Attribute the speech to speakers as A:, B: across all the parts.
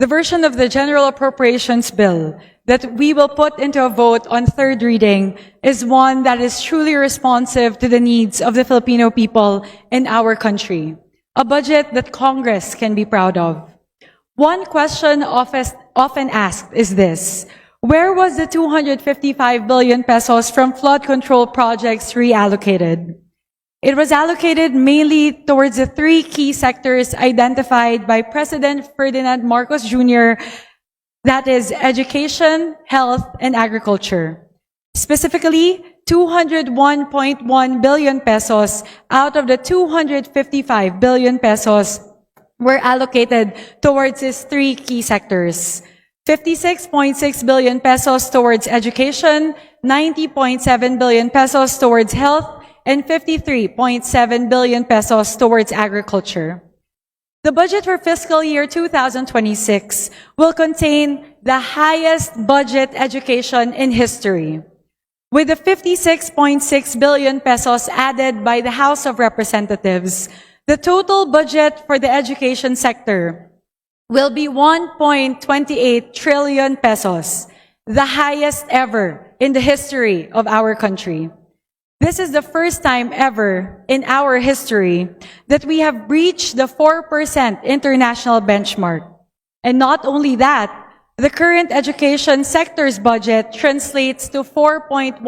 A: The version of the General Appropriations Bill that we will put into a vote on third reading is one that is truly responsive to the needs of the Filipino people in our country, a budget that Congress can be proud of. One question often asked is this: where was the 255 billion pesos from flood control projects reallocated? It was allocated mainly towards the three key sectors identified by President Ferdinand Marcos Jr., that is education, health, and agriculture. Specifically, 201.1 billion pesos out of the 255 billion pesos were allocated towards these three key sectors. 56.6 billion pesos towards education, 90.7 billion pesos towards health, and 53.7 billion pesos towards agriculture. The budget for fiscal year 2026 will contain the highest budget education in history. With the 56.6 billion pesos added by the House of Representatives, the total budget for the education sector will be 1.28 trillion pesos, the highest ever in the history of our country. This is the first time ever in our history that we have breached the 4% international benchmark. And not only that, the current education sector's budget translates to 4.1%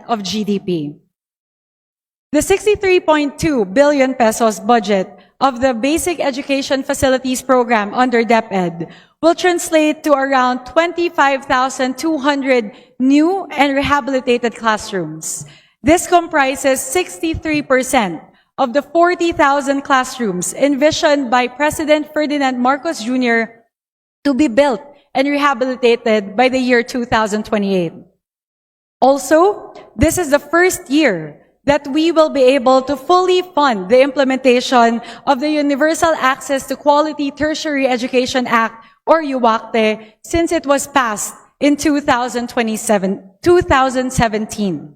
A: of GDP. The 63.2 billion pesos budget of the Basic Education Facilities Program under DepEd will translate to around 25,200 new and rehabilitated classrooms. This comprises 63% of the 40,000 classrooms envisioned by President Ferdinand Marcos Jr. to be built and rehabilitated by the year 2028. Also, this is the first year that we will be able to fully fund the implementation of the Universal Access to Quality Tertiary Education Act, or UACTE, since it was passed in 2017.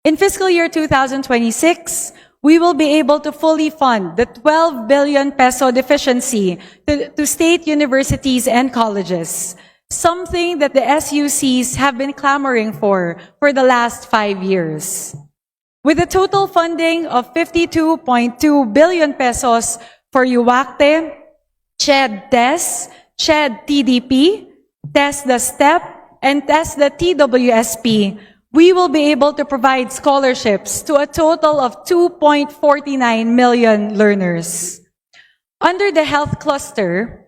A: In fiscal year 2026, we will be able to fully fund the 12 billion peso deficiency to state universities and colleges, something that the SUCs have been clamoring for the last 5 years. With a total funding of 52.2 billion pesos for UACTE, CHED-TES, CHED-TDP, TES the STEP, and TES the TWSP, we will be able to provide scholarships to a total of 2.49 million learners. Under the health cluster,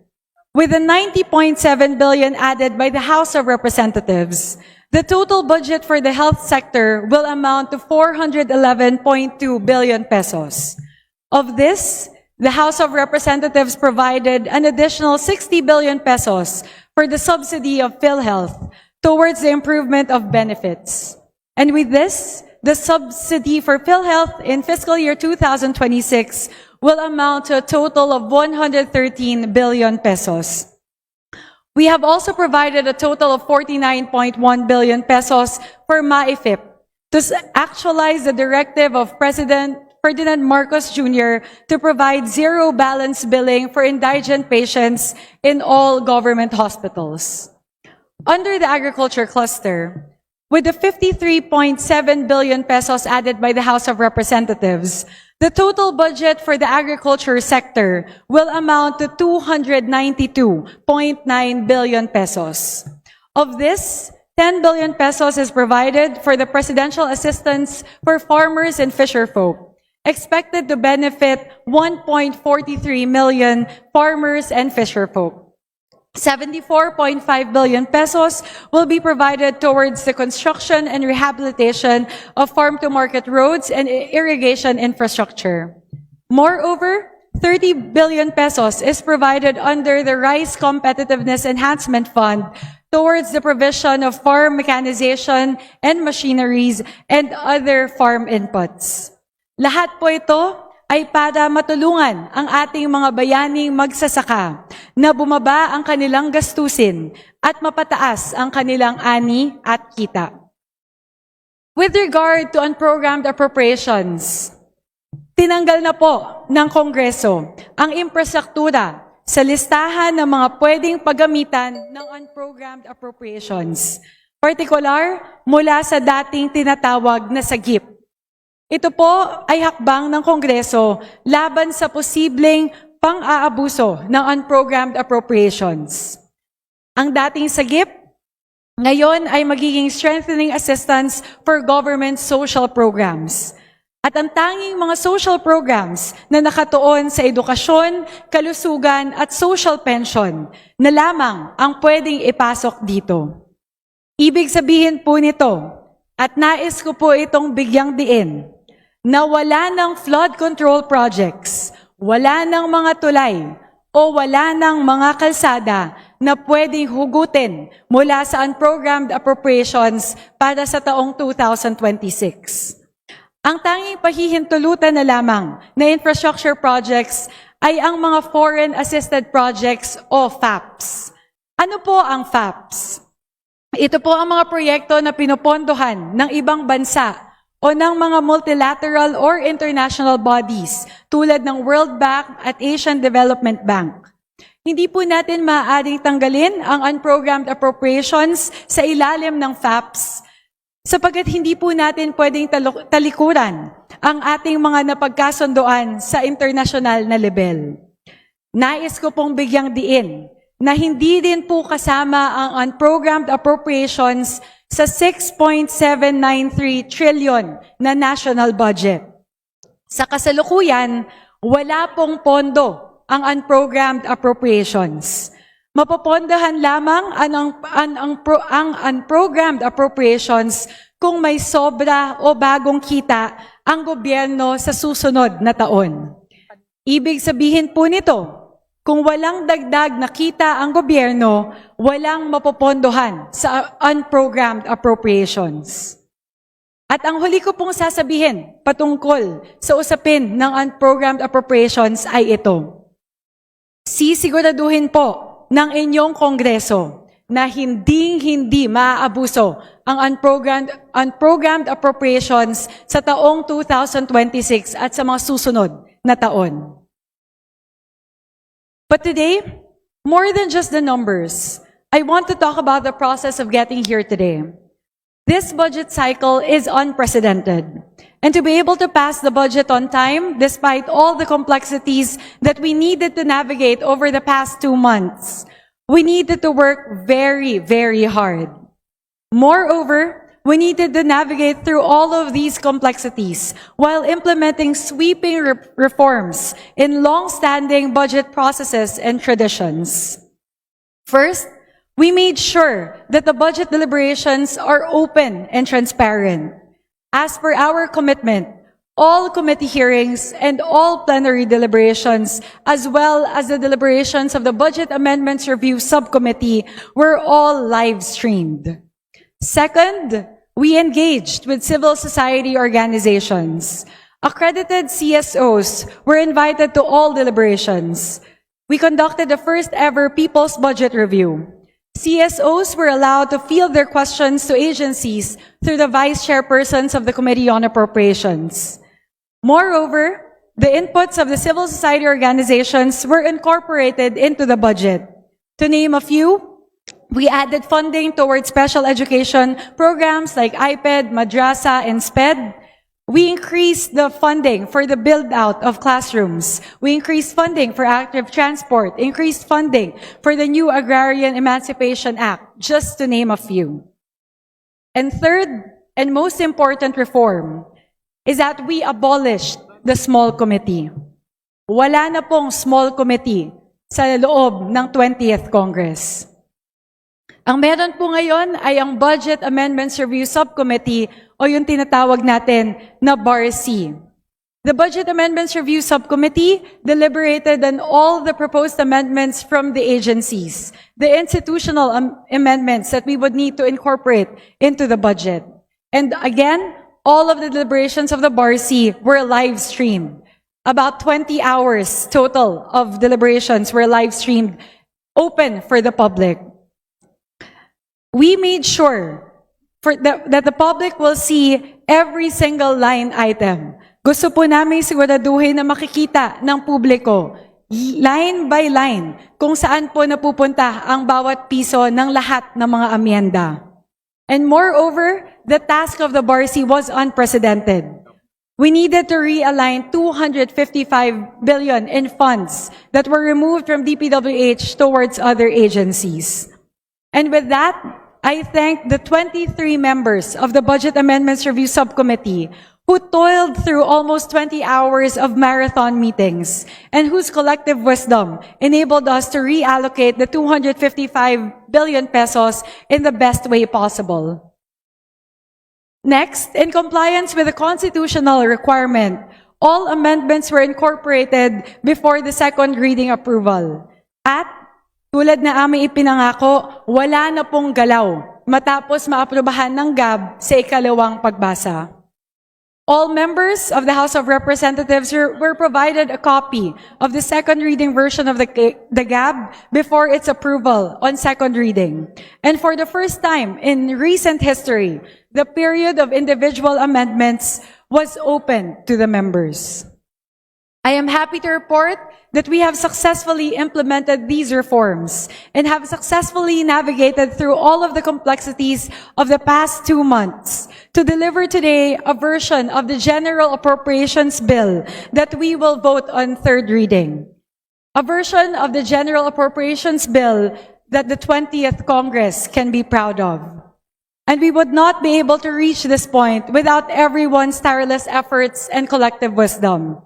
A: with the 90.7 billion added by the House of Representatives, the total budget for the health sector will amount to 411.2 billion pesos. Of this, the House of Representatives provided an additional 60 billion pesos for the subsidy of PhilHealth towards the improvement of benefits. And with this, the subsidy for PhilHealth in fiscal year 2026 will amount to a total of 113 billion pesos. We have also provided a total of 49.1 billion pesos for MAIFIP to actualize the directive of President Ferdinand Marcos Jr. to provide zero balance billing for indigent patients in all government hospitals. Under the agriculture cluster, with the 53.7 billion pesos added by the House of Representatives, the total budget for the agriculture sector will amount to 292.9 billion pesos. Of this, 10 billion pesos is provided for the presidential assistance for farmers and fisherfolk, expected to benefit 1.43 million farmers and fisherfolk. 74.5 billion pesos will be provided towards the construction and rehabilitation of farm-to-market roads and irrigation infrastructure. Moreover, 30 billion pesos is provided under the Rice Competitiveness Enhancement Fund towards the provision of farm mechanization and machineries and other farm inputs. Lahat po ito ay para matulungan ang ating mga bayaning magsasaka na bumaba ang kanilang gastusin at mapataas ang kanilang ani at kita. With regard to unprogrammed appropriations, tinanggal na po ng Kongreso ang infrastruktura sa listahan ng mga pwedeng paggamitan ng unprogrammed appropriations. Partikular, mula sa dating tinatawag na sagip. Ito po ay hakbang ng Kongreso laban sa posibleng pang-aabuso ng unprogrammed appropriations. Ang dating sagip, ngayon ay magiging strengthening assistance for government social programs. At ang tanging mga social programs na nakatuon sa edukasyon, kalusugan at social pension na lamang ang pwedeng ipasok dito. Ibig sabihin po nito, at nais ko po itong bigyang diin, na wala ng flood control projects, wala ng mga tulay, o wala ng mga kalsada na pwedeng hugutin mula sa unprogrammed appropriations para sa taong 2026. Ang tanging pahihintulutan na lamang na infrastructure projects ay ang mga Foreign Assisted Projects o FAPs. Ano po ang FAPs? Ito po ang mga proyekto na pinupondohan ng ibang bansa o ng mga multilateral or international bodies tulad ng World Bank at Asian Development Bank. Hindi po natin maaaring tanggalin ang unprogrammed appropriations sa ilalim ng FAPs sapagkat hindi po natin pwedeng talikuran ang ating mga napagkasundoan sa international na level. Nais ko pong bigyang diin na hindi din po kasama ang unprogrammed appropriations sa 6.793 trillion na national budget. Sa kasalukuyan, wala pong pondo ang unprogrammed appropriations. Mapopondahan lamang ang unprogrammed appropriations kung may sobra o bagong kita ang gobyerno sa susunod na taon. Ibig sabihin po nito, kung walang dagdag na kita ang gobyerno, walang mapopondohan sa unprogrammed appropriations. At ang huli ko pong sasabihin patungkol sa usapin ng unprogrammed appropriations ay ito. Sisiguraduhin po ng inyong Kongreso na hindi maaabuso ang unprogrammed appropriations sa taong 2026 at sa mga susunod na taon. But today, more than just the numbers, I want to talk about the process of getting here today. This budget cycle is unprecedented. And to be able to pass the budget on time, despite all the complexities that we needed to navigate over the past 2 months, we needed to work very, very hard. Moreover, we needed to navigate through all of these complexities while implementing sweeping reforms in long-standing budget processes and traditions. First, we made sure that the budget deliberations are open and transparent. As per our commitment, all committee hearings and all plenary deliberations, as well as the deliberations of the Budget Amendments Review Subcommittee, were all live-streamed. Second, we engaged with civil society organizations. Accredited CSOs were invited to all deliberations. We conducted the first ever People's Budget Review. CSOs were allowed to field their questions to agencies through the vice chairpersons of the Committee on Appropriations. Moreover, the inputs of the civil society organizations were incorporated into the budget. To name a few, we added funding towards special education programs like IPED, Madrasa, and SPED. We increased the funding for the build-out of classrooms. We increased funding for active transport, increased funding for the new Agrarian Emancipation Act, just to name a few. And third, and most important reform, is that we abolished the small committee. Wala na pong small committee sa loob ng 20th Congress. Ang meron po ngayon ay ang Budget Amendments Review Subcommittee o yung tinatawag natin na BARC. The Budget Amendments Review Subcommittee deliberated on all the proposed amendments from the agencies, the institutional amendments that we would need to incorporate into the budget. And again, all of the deliberations of the BARC were live streamed. About 20 hours total of deliberations were live streamed, open for the public. We made sure that the public will see every single line item. Gusto po namin siguraduhin na makikita ng publiko line by line, kung saan po napupunta ang bawat piso ng lahat ng mga amyenda. And moreover, the task of the BARC was unprecedented. We needed to realign 255 billion in funds that were removed from DPWH towards other agencies. And with that, I thank the 23 members of the Budget Amendments Review Subcommittee who toiled through almost 20 hours of marathon meetings and whose collective wisdom enabled us to reallocate the 255 billion pesos in the best way possible. Next, in compliance with the constitutional requirement, all amendments were incorporated before the second reading approval. At tulad na aming ipinangako, wala na pong galaw matapos maaprubahan ng GAB sa ikalawang pagbasa. All members of the House of Representatives were provided a copy of the second reading version of the GAB before its approval on second reading. And for the first time in recent history, the period of individual amendments was open to the members. I am happy to report that we have successfully implemented these reforms and have successfully navigated through all of the complexities of the past 2 months to deliver today a version of the General Appropriations Bill that we will vote on third reading. A version of the General Appropriations Bill that the 20th Congress can be proud of. And we would not be able to reach this point without everyone's tireless efforts and collective wisdom.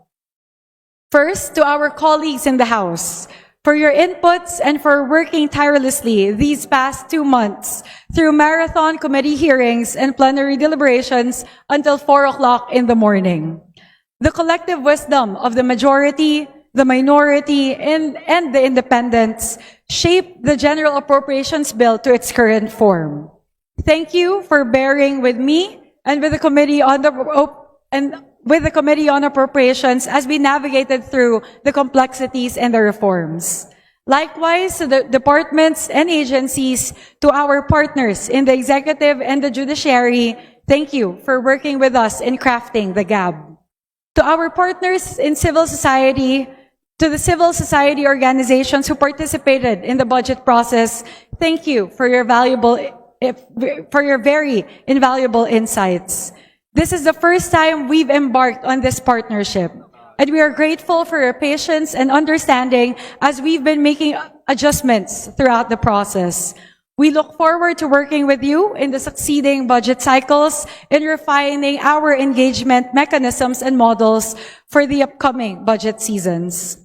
A: First, to our colleagues in the House, for your inputs and for working tirelessly these past 2 months through marathon committee hearings and plenary deliberations until 4 o'clock in the morning. The collective wisdom of the majority, the minority, and the independents shaped the General Appropriations Bill to its current form. Thank you for bearing with me and with the Committee on Appropriations as we navigated through the complexities and the reforms. Likewise, to the departments and agencies, to our partners in the executive and the judiciary, thank you for working with us in crafting the GAB. To our partners in civil society, to the civil society organizations who participated in the budget process, thank you for your very invaluable insights. This is the first time we've embarked on this partnership, and we are grateful for your patience and understanding as we've been making adjustments throughout the process. We look forward to working with you in the succeeding budget cycles in refining our engagement mechanisms and models for the upcoming budget seasons.